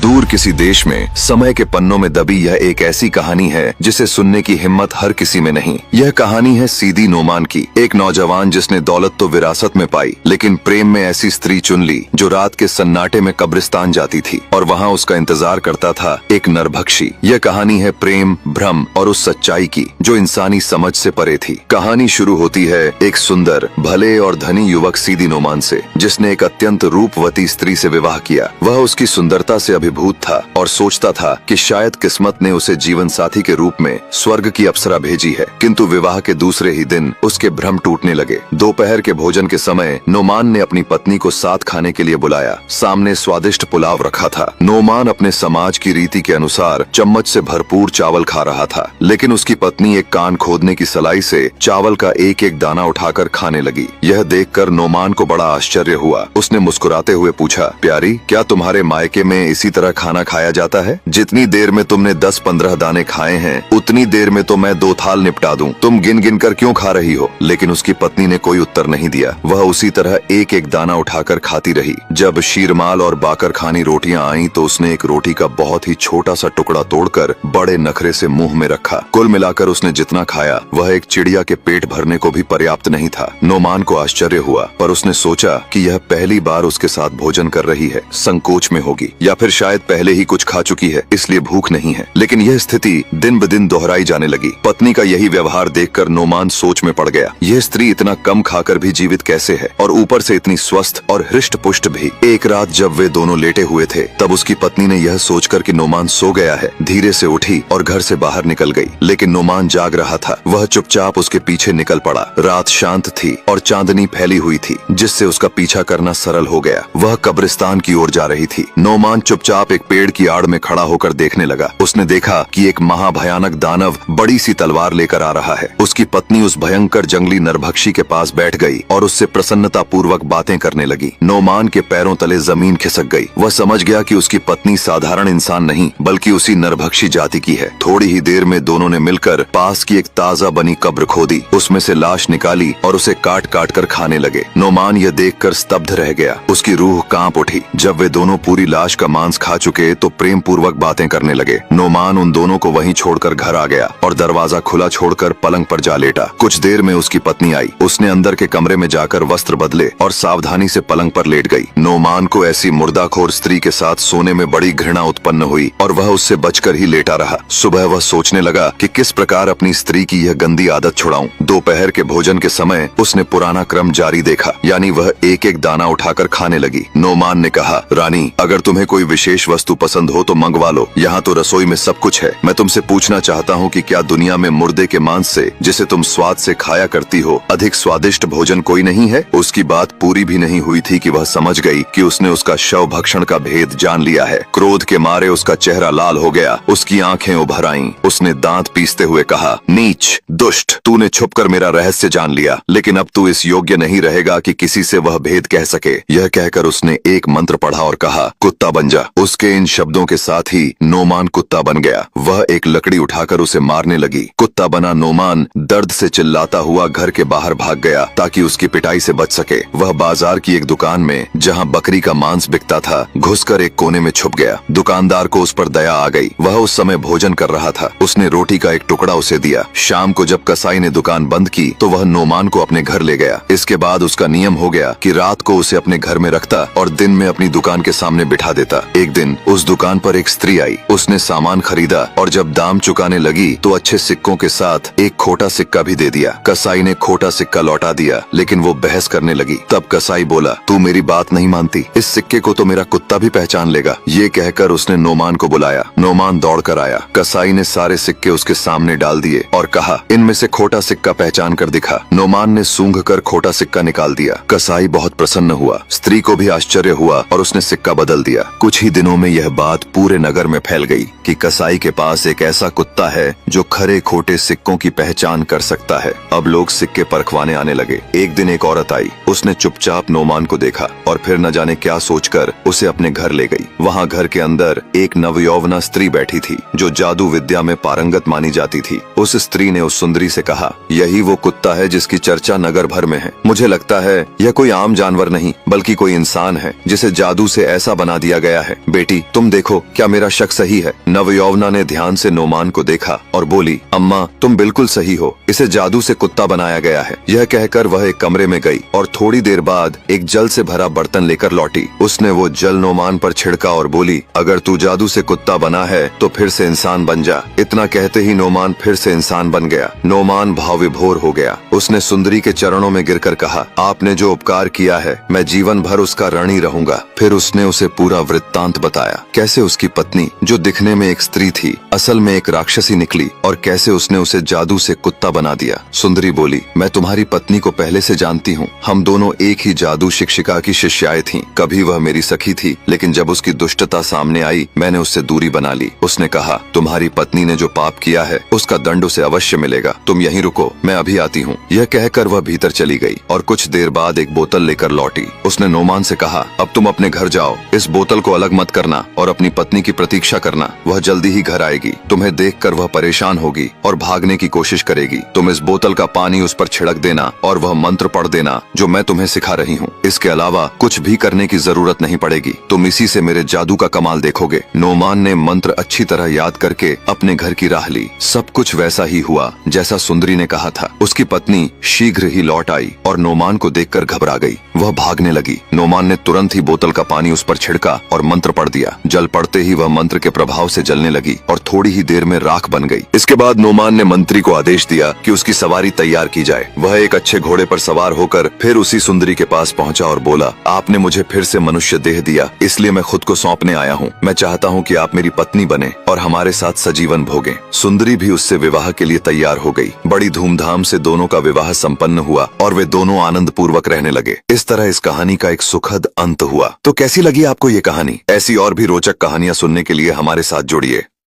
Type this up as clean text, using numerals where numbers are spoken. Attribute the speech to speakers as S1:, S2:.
S1: दूर किसी देश में समय के पन्नों में दबी यह एक ऐसी कहानी है जिसे सुनने की हिम्मत हर किसी में नहीं। यह कहानी है सीदी नोमान की, एक नौजवान जिसने दौलत तो विरासत में पाई, लेकिन प्रेम में ऐसी स्त्री चुन ली जो रात के सन्नाटे में कब्रिस्तान जाती थी और वहाँ उसका इंतजार करता था एक नरभक्षी। यह कहानी है प्रेम, भ्रम और उस सच्चाई की जो इंसानी समझ से परे थी। कहानी शुरू होती है एक सुंदर, भले और धनी युवक सीदी नोमान से, जिसने एक अत्यंत रूपवती स्त्री से विवाह किया। वह उसकी सुंदरता से अभिभूत था और सोचता था कि शायद किस्मत ने उसे जीवन साथी के रूप में स्वर्ग की अप्सरा भेजी है। किंतु विवाह के दूसरे ही दिन उसके भ्रम टूटने लगे। दोपहर के भोजन के समय नोमान ने अपनी पत्नी को साथ खाने के लिए बुलाया। सामने स्वादिष्ट पुलाव रखा था। नोमान अपने समाज की रीति के अनुसार चम्मच से भरपूर चावल खा रहा था, लेकिन उसकी पत्नी एक कान खोदने की सलाई से चावल का एक एक दाना उठाकर खाने लगी। यह देखकर नोमान को बड़ा आश्चर्य हुआ। उसने मुस्कुराते हुए पूछा, प्यारी, क्या तुम्हारे मायके में इसी तरह खाना खाया जाता है? जितनी देर में तुमने 10-15 दाने खाए हैं, उतनी देर में तो मैं 2 थाल निपटा दूं। तुम गिन गिन कर क्यों खा रही हो? लेकिन उसकी पत्नी ने कोई उत्तर नहीं दिया। वह उसी तरह एक एक दाना उठाकर खाती रही। जब शीरमाल और बाकर खानी रोटियां आईं तो उसने एक रोटी का बहुत ही छोटा सा टुकड़ा तोड़कर बड़े नखरे से मुंह में रखा। कुल मिलाकर उसने जितना खाया वह एक चिड़िया के पेट भरने को भी पर्याप्त नहीं था। नोमान को आश्चर्य हुआ, पर उसने सोचा कि यह पहली बार उसके साथ भोजन कर रही है, संकोच में होगी, या फिर शायद पहले ही कुछ खा चुकी है इसलिए भूख नहीं है। लेकिन यह स्थिति दिन ब दिन दोहराई जाने लगी। पत्नी का यही व्यवहार देखकर नोमान सोच में पड़ गया। यह स्त्री इतना कम खाकर भी जीवित कैसे है, और ऊपर से इतनी स्वस्थ और हृष्ट पुष्ट भी। एक रात जब वे दोनों लेटे हुए थे तब उसकी पत्नी ने यह सोचकर कि नोमान सो गया है, धीरे से उठी और घर से बाहर निकल गई। लेकिन नोमान जाग रहा था। वह चुपचाप उसके पीछे निकल पड़ा। रात शांत थी और चांदनी फैली हुई थी, जिससे उसका पीछा करना सरल हो गया। वह कब्रिस्तान की ओर जा रही थी। नोमान चुपचाप एक पेड़ की आड़ में खड़ा होकर देखने लगा। उसने देखा कि एक महाभयानक दानव बड़ी सी तलवार लेकर आ रहा है। उसकी पत्नी उस भयंकर जंगली नरभक्षी के पास बैठ गई और उससे प्रसन्नता पूर्वक बातें करने लगी। नोमान के पैरों तले जमीन खिसक गई। वह समझ गया कि उसकी पत्नी साधारण इंसान नहीं बल्कि उसी नरभक्षी जाति की है। थोड़ी ही देर में दोनों ने मिलकर पास की एक ताजा बनी कब्र खोदी, उसमें से लाश निकाली और उसे काट काट कर खाने लगे। नोमान यह देखकर स्तब्ध रह गया। उसकी रूह कांप उठी। जब वे दोनों पूरी लाश का मांस खा चुके तो प्रेम पूर्वक बातें करने लगे। नोमान उन दोनों को वहीं छोड़कर घर आ गया और दरवाजा खुला छोड़कर पलंग पर जा लेटा। कुछ देर में उसकी पत्नी आई। उसने अंदर के कमरे में जाकर वस्त्र बदले और सावधानी से पलंग पर लेट गई। नोमान को ऐसी मुर्दाखोर स्त्री के साथ सोने में बड़ी घृणा उत्पन्न हुई और वह उससे बचकर ही लेटा रहा। सुबह वह सोचने लगा कि किस प्रकार अपनी स्त्री की यह गंदी आदत छुड़ाऊं। दोपहर के भोजन के समय उसने पुराना क्रम जारी देखा, यानी वह एक एक दाना उठाकर खाने लगी। नोमान ने कहा, रानी, अगर तुम्हें कोई विशेष वस्तु पसंद हो तो मंगवा लो। यहाँ तो रसोई में सब कुछ है। मैं तुमसे पूछना चाहता हूँ कि क्या दुनिया में मुर्दे के मांस से, जिसे तुम स्वाद से खाया करती हो, अधिक स्वादिष्ट भोजन कोई नहीं है? उसकी बात पूरी भी नहीं हुई थी कि वह समझ गई कि उसने उसका शव भक्षण का भेद जान लिया है। क्रोध के मारे उसका चेहरा लाल हो गया। उसकी आंखें उभर आईं। उसने दांत पीसते हुए कहा, नीच, दुष्ट, तूने छुपकर मेरा रहस्य जान लिया, लेकिन अब तू इस योग्य नहीं रहेगा कि किसी से वह भेद कह सके। यह कहकर उसने एक मंत्र पढ़ा और कहा, कुत्ता बन जा। उसके इन शब्दों के साथ ही नोमान कुत्ता बन गया। वह एक लकड़ी उठाकर उसे मारने लगी। कुत्ता बना नोमान दर्द से चिल्लाता हुआ घर के बाहर भाग गया ताकि उसकी पिटाई से बच सके। वह बाजार की एक दुकान में, जहाँ बकरी का मांस बिकता था, घुसकर एक कोने में छुप गया। दुकानदार को उस पर दया आ गई। वह उस समय भोजन कर रहा था। उसने रोटी का एक टुकड़ा उसे दिया। शाम को जब कसाई ने दुकान बंद की तो वह नोमान को अपने घर ले गया। इसके बाद उसका नियम हो गया कि रात को उसे अपने घर में रखता और दिन में अपनी दुकान के सामने बिठा देता। एक दिन उस दुकान पर एक स्त्री आई। उसने सामान खरीदा और जब दाम चुकाने लगी तो अच्छे सिक्कों के साथ एक खोटा सिक्का भी दे दिया। कसाई ने खोटा सिक्का लौटा दिया, लेकिन वो बहस करने लगी। तब कसाई बोला, तू मेरी बात नहीं मानती, इस सिक्के को तो मेरा कुत्ता भी पहचान लेगा। ये कहकर उसने नोमान को बुलाया। नोमान दौड़ कर आया। कसाई ने सारे सिक्के उसके सामने डाल दिए और कहा, इनमें से खोटा सिक्का पहचान कर दिखा। नोमान ने सूंघ कर खोटा सिक्का निकाल दिया। कसाई बहुत प्रसन्न हुआ। स्त्री को भी आश्चर्य हुआ और उसने सिक्का बदल दिया। कुछ ही दिनों में यह बात पूरे नगर में फैल गई कि कसाई के पास एक ऐसा कुत्ता है जो खरे खोटे सिक्कों की पहचान कर सकता है। अब लोग सिक्के परखवाने आने लगे। एक दिन एक औरत आई। उसने चुपचाप नोमान को देखा और फिर न जाने क्या सोचकर उसे अपने घर ले गई। वहाँ घर के अंदर एक नवयौवना स्त्री बैठी थी जो जादू विद्या में पारंगत मानी जाती थी। उस स्त्री ने उस सुंदरी से कहा, यही वो कुत्ता है जिसकी चर्चा नगर भर में है। मुझे लगता है यह कोई आम जानवर नहीं बल्कि कोई इंसान है जिसे जादू से ऐसा बना दिया गया है। बेटी तुम देखो क्या मेरा शक सही है। नवयौवना ने ध्यान से नोमान को देखा और बोली, अम्मा तुम बिल्कुल सही हो, इसे जादू से कुत्ता बनाया गया है। यह कहकर वह एक कमरे में गई और थोड़ी देर बाद एक जल से भरा बर्तन लेकर लौटी। उसने वो जल नोमान पर छिड़का और बोली, अगर तू जादू से कुत्ता बना है तो फिर से इंसान बन जा। इतना कहते ही नोमान फिर से इंसान बन गया। नोमान भाव विभोर हो गया। उसने सुंदरी के चरणों में गिरकर कहा, आपने जो उपकार किया है मैं जीवन भर उसका ऋणी रहूंगा। फिर उसने उसे पूरा वृत्तांत बताया, कैसे उसकी पत्नी जो दिखने में एक स्त्री थी असल में एक राक्षसी निकली और कैसे उसने उसे जादू से कुत्ता बना दिया। सुंदरी बोली, मैं तुम्हारी पत्नी को पहले से जानती हूँ। हम दोनों एक ही जादू शिक्षिका की शिष्याएं थीं। कभी वह मेरी सखी थी, लेकिन जब उसकी दुष्टता सामने आई मैंने उससे दूरी बना ली। उसने कहा, तुम्हारी पत्नी ने जो पाप किया है उसका दंड उसे अवश्य मिलेगा। तुम यहीं रुको, मैं अभी आती हूँ। यह कहकर वह भीतर चली गई और कुछ देर बाद एक बोतल लेकर लौटी। उसने नोमान से कहा, अब तुम अपने घर जाओ, इस बोतल को अलग मत करना और अपनी पत्नी की प्रतीक्षा करना। वह जल्दी ही घर आएगी। तुम्हें देखकर वह परेशान होगी और भागने की कोशिश करेगी। तुम इस बोतल का पानी उस पर छिड़क देना और वह मंत्र पढ़ देना जो मैं तुम्हें सिखा रही हूँ। इसके अलावा कुछ भी करने की जरूरत नहीं पड़ेगी। तुम इसी से मेरे जादू का कमाल देखोगे। नोमान ने मंत्र अच्छी तरह याद करके अपने घर की राह ली। सब कुछ वैसा ही हुआ जैसा सुंदरी ने कहा था। उसकी पत्नी शीघ्र ही लौट आई और नोमान को देखकर घबरा गई। वह भागने लगी। नोमान ने तुरंत ही बोतल का पानी उस पर छिड़का और मंत्र पढ़ दिया। जल पड़ते ही वह मंत्र के प्रभाव से जलने लगी और थोड़ी ही देर में राख बन गई। इसके बाद नोमान ने मंत्री को आदेश दिया कि उसकी सवारी तैयार की जाए। वह एक अच्छे घोड़े पर सवार होकर फिर उसी सुंदरी के पास पहुंचा और बोला, आपने मुझे फिर से मनुष्य देह दिया, इसलिए मैं खुद को सौंपने आया हूँ। मैं चाहता हूँ कि आप मेरी पत्नी बने और हमारे साथ सजीवन भोगें। सुंदरी भी उससे विवाह के लिए तैयार हो गई। बड़ी धूमधाम से दोनों का विवाह संपन्न हुआ और वे दोनों आनंद पूर्वक रहने लगे। इस तरह इस कहानी का एक सुखद अंत हुआ। तो कैसी लगी आपको ये कहानी? ऐसी और भी रोचक कहानियाँ सुनने के लिए हमारे साथ जुड़िए।